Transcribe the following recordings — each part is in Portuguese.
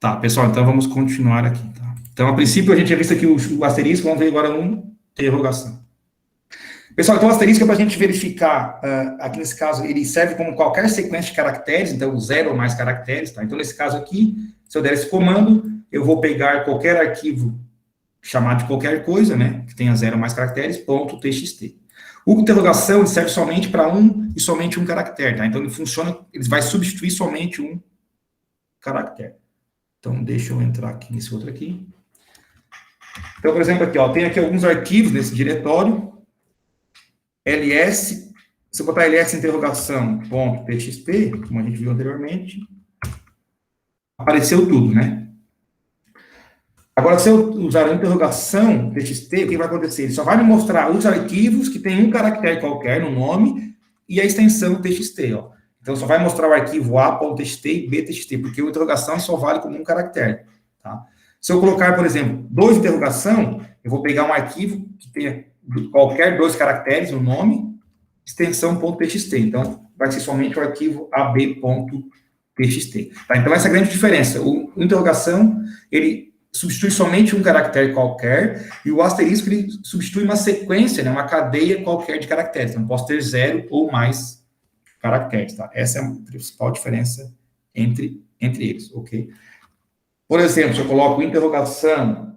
Tá, pessoal, então vamos continuar aqui, tá? Então, a princípio, a gente tinha visto aqui o asterisco, vamos ver agora um interrogação. Pessoal, então o asterisco é para a gente verificar, aqui nesse caso, ele serve como qualquer sequência de caracteres, então 0 ou mais caracteres, tá? Então, nesse caso aqui, se eu der esse comando, eu vou pegar qualquer arquivo chamado de qualquer coisa, né, que tenha 0 ou mais caracteres, ponto .txt. O interrogação ele serve somente para um e somente um caractere, tá? Então, ele funciona, ele vai substituir somente um caractere. Então, deixa eu entrar aqui nesse outro aqui. Então, por exemplo, aqui, ó, tem aqui alguns arquivos nesse diretório. ls, se eu botar ls interrogação.txt, como a gente viu anteriormente, apareceu tudo, né? Agora, se eu usar a interrogação txt, o que vai acontecer? Ele só vai me mostrar os arquivos que tem um caractere qualquer no nome e a extensão txt, ó. Então, só vai mostrar o arquivo a.txt e b.txt, porque o interrogação só vale como um caractere, tá? Se eu colocar, por exemplo, 2 interrogação, eu vou pegar um arquivo que tenha qualquer 2 caracteres no nome, extensão.txt. Então, vai ser somente o arquivo ab.txt. Tá? Então, essa é a grande diferença. O interrogação, ele substitui somente um caractere qualquer, e o asterisco, ele substitui uma sequência, né, uma cadeia qualquer de caracteres. Então, posso ter 0 ou mais caracteres, tá? Essa é a principal diferença entre eles, ok? Por exemplo, se eu coloco interrogação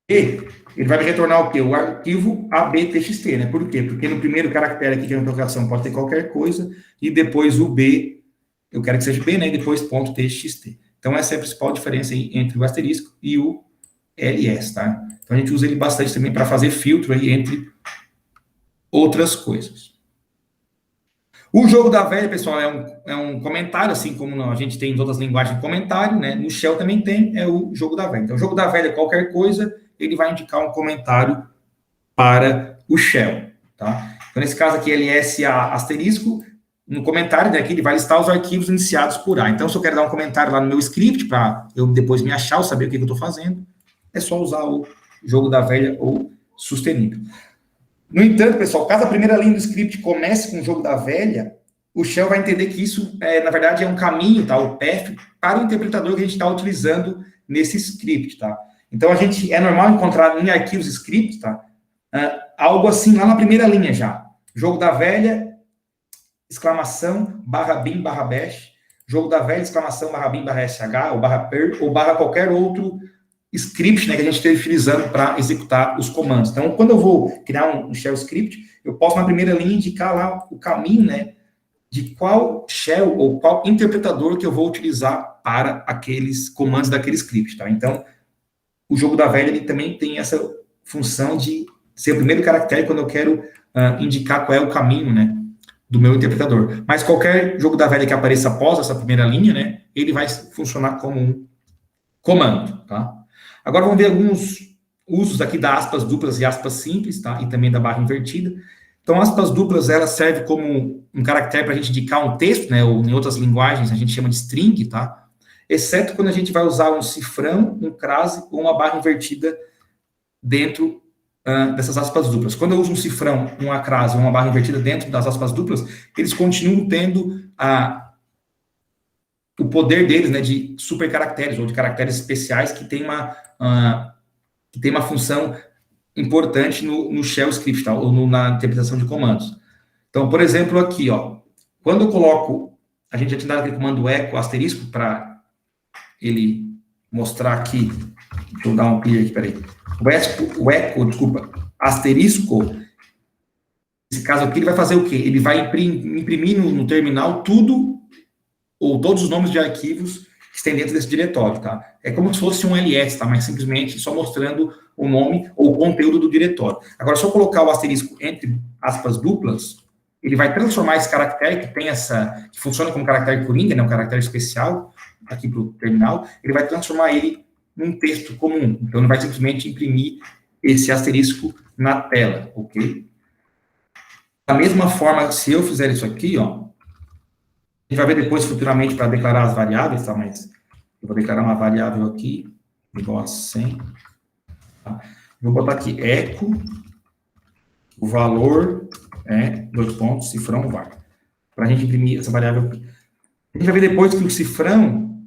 e, ele vai me retornar o quê? O arquivo ab.txt, né? Por quê? Porque no primeiro caractere aqui, que é a interrogação, pode ter qualquer coisa, e depois o b, eu quero que seja b, né? E depois ponto .txt. Então, essa é a principal diferença aí entre o asterisco e o ls, tá? Então, a gente usa ele bastante também para fazer filtro aí entre outras coisas. O jogo da velha, pessoal, é um comentário, assim como a gente tem em outras linguagens de comentário, né? No Shell também tem, é o jogo da velha. Então, o jogo da velha, qualquer coisa, ele vai indicar um comentário para o Shell, tá? Então, nesse caso aqui, ls asterisco, no comentário daqui, ele vai listar os arquivos iniciados por A. Então, se eu quero dar um comentário lá no meu script, para eu depois me achar, ou saber o que eu estou fazendo, é só usar o jogo da velha ou sustenido. No entanto, pessoal, caso a primeira linha do script comece com o jogo da velha, o Shell vai entender que isso, na verdade, é um caminho, tá? O path, para o interpretador que a gente está utilizando nesse script, tá? Então, é normal encontrar em arquivos scripts, tá? Algo assim lá na primeira linha já. Jogo da velha, exclamação, /bin, /bash, jogo da velha, exclamação, /bin, /sh, ou /per, ou qualquer outro script, né, que a gente esteja utilizando para executar os comandos. Então, quando eu vou criar um shell script, eu posso, na primeira linha, indicar lá o caminho, né, de qual shell ou qual interpretador que eu vou utilizar para aqueles comandos daquele script, tá? Então, o jogo da velha, ele também tem essa função de ser o primeiro caractere quando eu quero indicar qual é o caminho, né, do meu interpretador. Mas qualquer jogo da velha que apareça após essa primeira linha, né, ele vai funcionar como um comando, tá? Agora vamos ver alguns usos aqui da aspas duplas e aspas simples, tá? E também da barra invertida. Então, aspas duplas, ela serve como um caractere para a gente indicar um texto, né? Ou em outras linguagens a gente chama de string, tá? Exceto quando a gente vai usar um cifrão, um crase ou uma barra invertida dentro dessas aspas duplas. Quando eu uso um cifrão, uma crase ou uma barra invertida dentro das aspas duplas, eles continuam tendo o poder deles, né, de super caracteres ou de caracteres especiais que tem uma função importante no shell script, tá? Ou na interpretação de comandos. Então, por exemplo, aqui, ó, quando eu coloco, a gente já tinha dado aquele comando echo asterisco para ele mostrar aqui, deixa eu dar um clear aqui, peraí. O echo, asterisco, nesse caso aqui, ele vai fazer o quê? Ele vai imprimir no terminal tudo ou todos os nomes de arquivos que estão dentro desse diretório, tá? É como se fosse um ls, tá? Mas simplesmente só mostrando o nome ou o conteúdo do diretório. Agora, se eu colocar o asterisco entre aspas duplas, ele vai transformar esse caractere que funciona como caractere coringa, né? Um caractere especial aqui para o terminal, ele vai transformar ele num texto comum. Então, ele vai simplesmente imprimir esse asterisco na tela, ok? Da mesma forma, se eu fizer isso aqui, ó, a gente vai ver depois, futuramente, para declarar as variáveis, tá? Mas eu vou declarar uma variável aqui, igual a 100. Tá? Vou botar aqui, echo, o valor, cifrão, var. Para a gente imprimir essa variável aqui. A gente vai ver depois que o cifrão,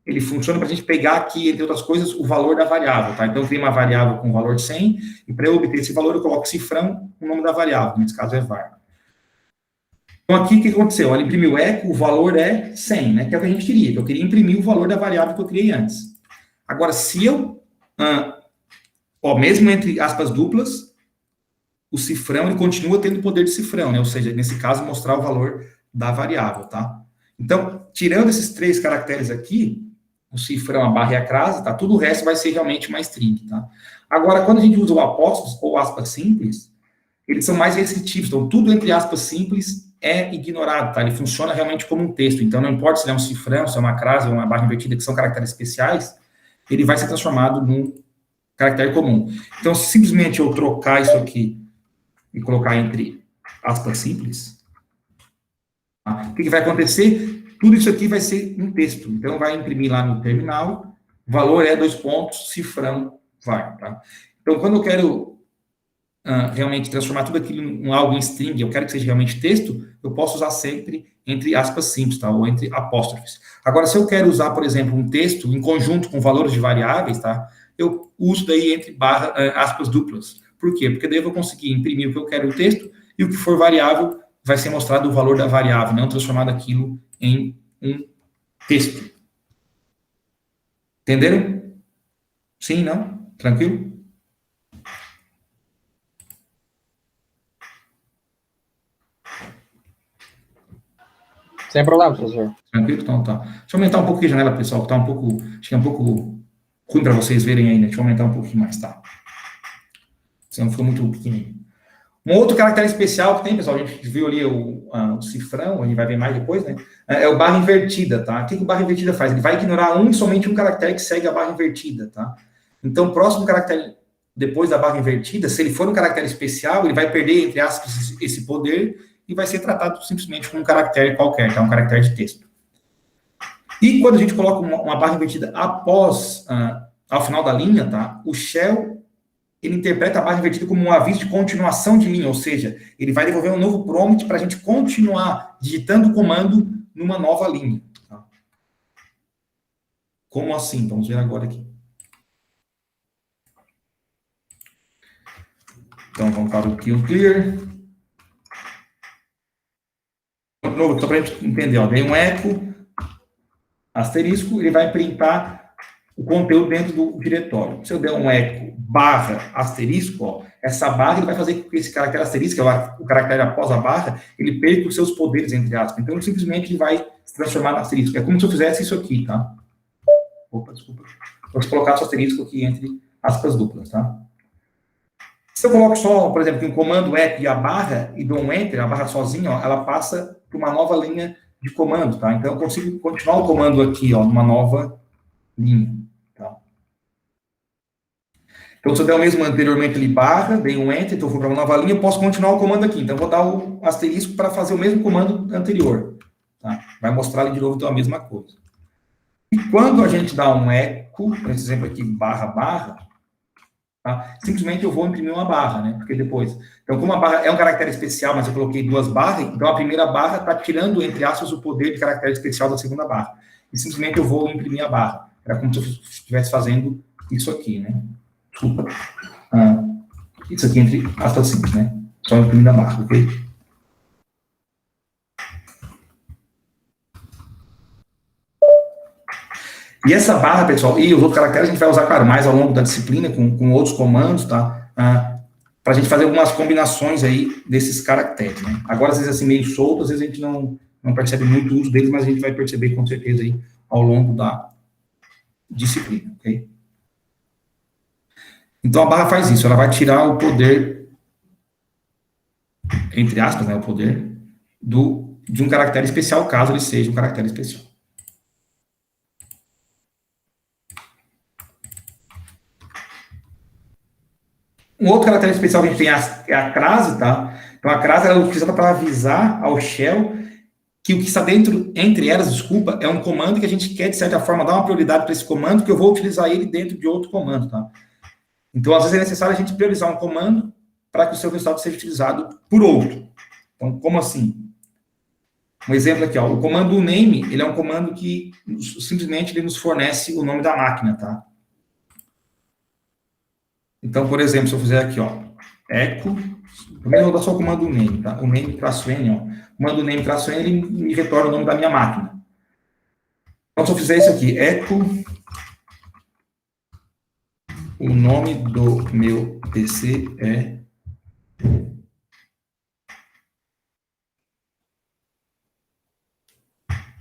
ele funciona para a gente pegar aqui, entre outras coisas, o valor da variável, tá? Então, eu crio uma variável com valor de 100, e para eu obter esse valor, eu coloco cifrão, o nome da variável, nesse caso é var. Então, aqui, o que aconteceu? Ela imprimiu eco, o valor é 100, né? Que é o que a gente queria, que eu queria imprimir o valor da variável que eu criei antes. Agora, se eu, mesmo entre aspas duplas, o cifrão, ele continua tendo o poder de cifrão, né? Ou seja, nesse caso, mostrar o valor da variável, tá? Então, tirando esses 3 caracteres aqui, o cifrão, a barra e a crase, tá? Tudo o resto vai ser realmente uma string, tá? Agora, quando a gente usa o apóstrofo ou aspas simples, eles são mais restritivos. Então, tudo entre aspas simples é ignorado, tá? Ele funciona realmente como um texto. Então, não importa se ele é um cifrão, se é uma crase ou uma barra invertida, que são caracteres especiais, ele vai ser transformado num caractere comum. Então, se simplesmente eu trocar isso aqui e colocar entre aspas simples, tá? O que vai acontecer? Tudo isso aqui vai ser um texto. Então, vai imprimir lá no terminal, valor é 2 pontos, cifrão var, tá? Então, quando eu quero realmente transformar tudo aquilo em algo em string, eu quero que seja realmente texto, eu posso usar sempre entre aspas simples, tá? Ou entre apóstrofes. Agora, se eu quero usar, por exemplo, um texto em conjunto com valores de variáveis, tá? Eu uso daí entre aspas duplas. Por quê? Porque daí eu vou conseguir imprimir o que eu quero no texto e o que for variável vai ser mostrado o valor da variável, não transformar aquilo em um texto. Entenderam? Sim, não? Tranquilo? Sem problema, professor. Tranquilo? Então tá. Deixa eu aumentar um pouquinho a janela, pessoal, que tá um pouco, acho que é um pouco ruim para vocês verem ainda. Deixa eu aumentar um pouquinho mais, tá? Senão ficou muito pequenininho. Um outro caractere especial que tem, pessoal, a gente viu ali o cifrão, a gente vai ver mais depois, né? É o barra invertida, tá? O que o barra invertida faz? Ele vai ignorar somente um caractere que segue a barra invertida, tá? Então, o próximo caractere depois da barra invertida, se ele for um caractere especial, ele vai perder, entre aspas, esse poder e vai ser tratado simplesmente como um caractere qualquer, tá? Um caractere de texto. E quando a gente coloca uma barra invertida após, ao final da linha, tá? O shell, ele interpreta a barra invertida como um aviso de continuação de linha, ou seja, ele vai devolver um novo prompt para a gente continuar digitando o comando numa nova linha. Tá? Como assim? Vamos ver agora aqui. Então, vamos para o kill clear. De novo, só para a gente entender, ó, dei um eco, asterisco, ele vai printar o conteúdo dentro do diretório. Se eu der um eco barra asterisco, ó, essa barra ele vai fazer com que esse caractere asterisco, que é o caractere após a barra, ele perca os seus poderes, entre aspas. Então, simplesmente ele vai se transformar no asterisco. É como se eu fizesse isso aqui, tá? Opa, desculpa. Vou colocar o asterisco aqui entre aspas duplas, tá? Se eu coloco só, por exemplo, um comando eco e a barra, e dou um enter, a barra sozinha, ó, ela passa para uma nova linha de comando, tá? Então, eu consigo continuar o comando aqui, ó, numa nova linha. Tá? Então, se eu der o mesmo anteriormente ali, barra, dei um enter, então eu vou para uma nova linha, eu posso continuar o comando aqui. Então, eu vou dar o asterisco para fazer o mesmo comando anterior. Tá? Vai mostrar ali de novo então, a mesma coisa. E quando a gente dá um eco, por exemplo aqui, barra, barra, tá? Simplesmente eu vou imprimir uma barra, né? Porque depois... Então, como a barra é um caractere especial, mas eu coloquei 2 barras, então a primeira barra está tirando, entre aspas, o poder de caractere especial da segunda barra. E simplesmente eu vou imprimir a barra. Era como se eu estivesse fazendo isso aqui, né? Desculpa. Isso aqui entre aspas simples, né? Só imprimindo a barra, ok? E essa barra, pessoal, e os outros caracteres a gente vai usar, claro, mais ao longo da disciplina, com outros comandos, tá? Para a gente fazer algumas combinações aí desses caracteres, né? Agora, às vezes, assim, meio solto, às vezes a gente não percebe muito o uso deles, mas a gente vai perceber, com certeza, aí, ao longo da disciplina, ok? Então, a barra faz isso, ela vai tirar o poder, entre aspas, né, o poder de um caractere especial, caso ele seja um caractere especial. Um outro caractere especial que a gente tem é a crase, tá? Então, a crase ela é utilizada para avisar ao shell que o que está dentro, entre elas, desculpa, é um comando que a gente quer, de certa forma, dar uma prioridade para esse comando, que eu vou utilizar ele dentro de outro comando, tá? Então, às vezes é necessário a gente priorizar um comando para que o seu resultado seja utilizado por outro. Então, como assim? Um exemplo aqui, ó, o comando name, ele é um comando que simplesmente ele nos fornece o nome da máquina, tá? Então, por exemplo, se eu fizer aqui, ó, echo, primeiro eu vou dar só o comando name, tá? O name-n, ó. O comando name-n, ele me retorna o nome da minha máquina. Então, se eu fizer isso aqui, echo, o nome do meu PC é...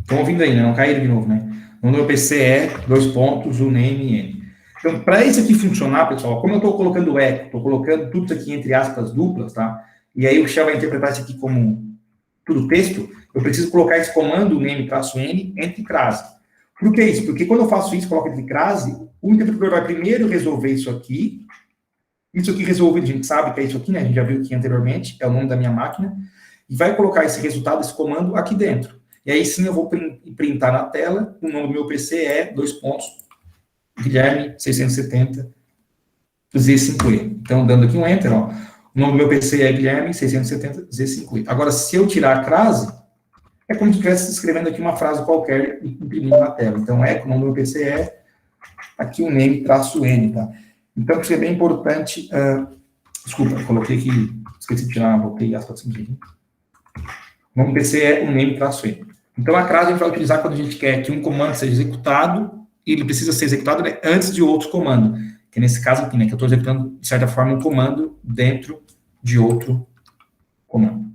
Estão ouvindo aí, né? Não caíram de novo, né? O nome do meu PC é, o name n. Então, para isso aqui funcionar, pessoal, como eu estou colocando echo, estou colocando tudo isso aqui entre aspas duplas, tá? E aí o Shell vai interpretar isso aqui como tudo texto, eu preciso colocar esse comando name-n entre crase. Por que isso? Porque quando eu faço isso, coloco entre crase, o interpretador vai primeiro resolver isso aqui resolvido, a gente sabe que é isso aqui, né? A gente já viu aqui anteriormente, é o nome da minha máquina, e vai colocar esse resultado, esse comando aqui dentro. E aí sim eu vou printar na tela, o nome do meu PC é, Guilherme 670 Z5E. Então, dando aqui um Enter, ó, o nome do meu PC é Guilherme 670 Z5E. Agora, se eu tirar a crase, é como se estivesse escrevendo aqui uma frase qualquer e imprimindo na tela. Então, o nome do meu PC é aqui o name-n, tá? Então, isso é bem importante. Desculpa, eu coloquei aqui, esqueci de tirar, botei aspas aqui. O nome do PC é o name-n. Então, a crase a gente vai utilizar quando a gente quer que um comando seja executado, e ele precisa ser executado, né, antes de outro comando. Que nesse caso aqui, né, que eu estou executando, de certa forma, um comando dentro de outro comando.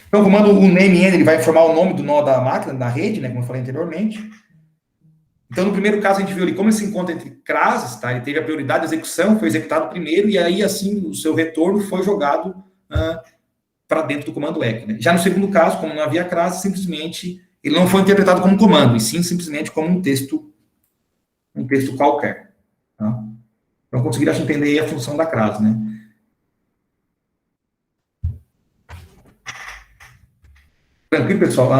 Então, o comando o name-n, ele vai informar o nome do nó da máquina, da rede, né, como eu falei anteriormente. Então, no primeiro caso, a gente viu ali como ele se encontra entre classes, tá? Ele teve a prioridade de execução, foi executado primeiro, e aí, assim, o seu retorno foi jogado para dentro do comando echo, né? Já no segundo caso, como não havia crase, simplesmente ele não foi interpretado como comando, e sim simplesmente como um texto qualquer. Tá? Então, conseguiram entender aí a função da crase, né? Tranquilo, pessoal?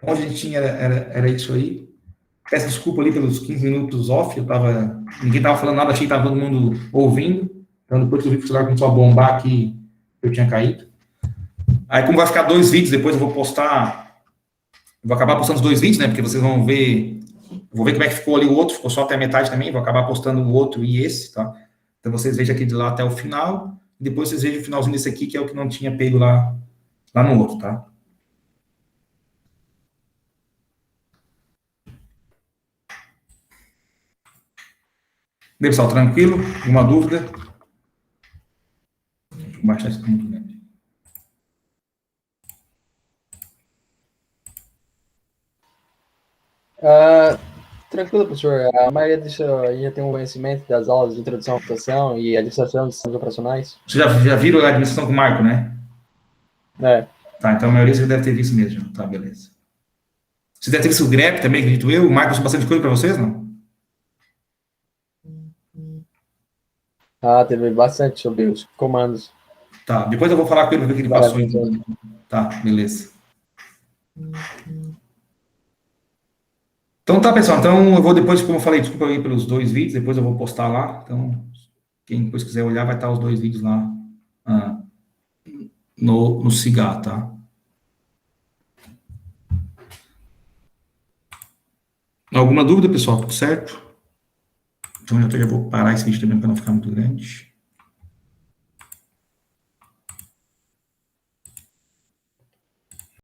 Onde a gente tinha era isso aí. Peço desculpa ali pelos 15 minutos off, ninguém estava falando nada, achei que estava todo mundo ouvindo. Então, depois que eu vi que o celular começou a bombar aqui, eu tinha caído. Aí, como vai ficar 2 vídeos, depois eu vou postar. Vou acabar postando os 2 vídeos, né? Porque vocês vão ver. Vou ver como é que ficou ali o outro, ficou só até a metade também. Vou acabar postando o outro e esse, tá? Então, vocês vejam aqui de lá até o final. E depois vocês vejam o finalzinho desse aqui, que é o que não tinha pego lá no outro, tá? Bem, pessoal, tranquilo? Alguma dúvida? Vou baixar isso aqui, né? Tranquilo, professor. A maioria disso já tem um conhecimento das aulas de introdução à computação e administração de sistemas operacionais. Vocês já viram a administração com o Marco, né? É. Tá, então a maioria você deve ter visto mesmo. Tá, beleza. Você deve ter visto o grep também, acredito eu. O Marco passou bastante coisa para vocês, não? Teve bastante sobre os comandos. Tá, depois eu vou falar com ele para ver o que ele passou. Então. Tá, beleza. Então tá, pessoal. Então eu vou depois, como eu falei, desculpa aí pelos 2 vídeos, depois eu vou postar lá. Então, quem depois quiser olhar, vai estar os 2 vídeos lá no Cigar, tá? Alguma dúvida, pessoal? Tudo certo? Então eu já vou parar esse vídeo também para não ficar muito grande.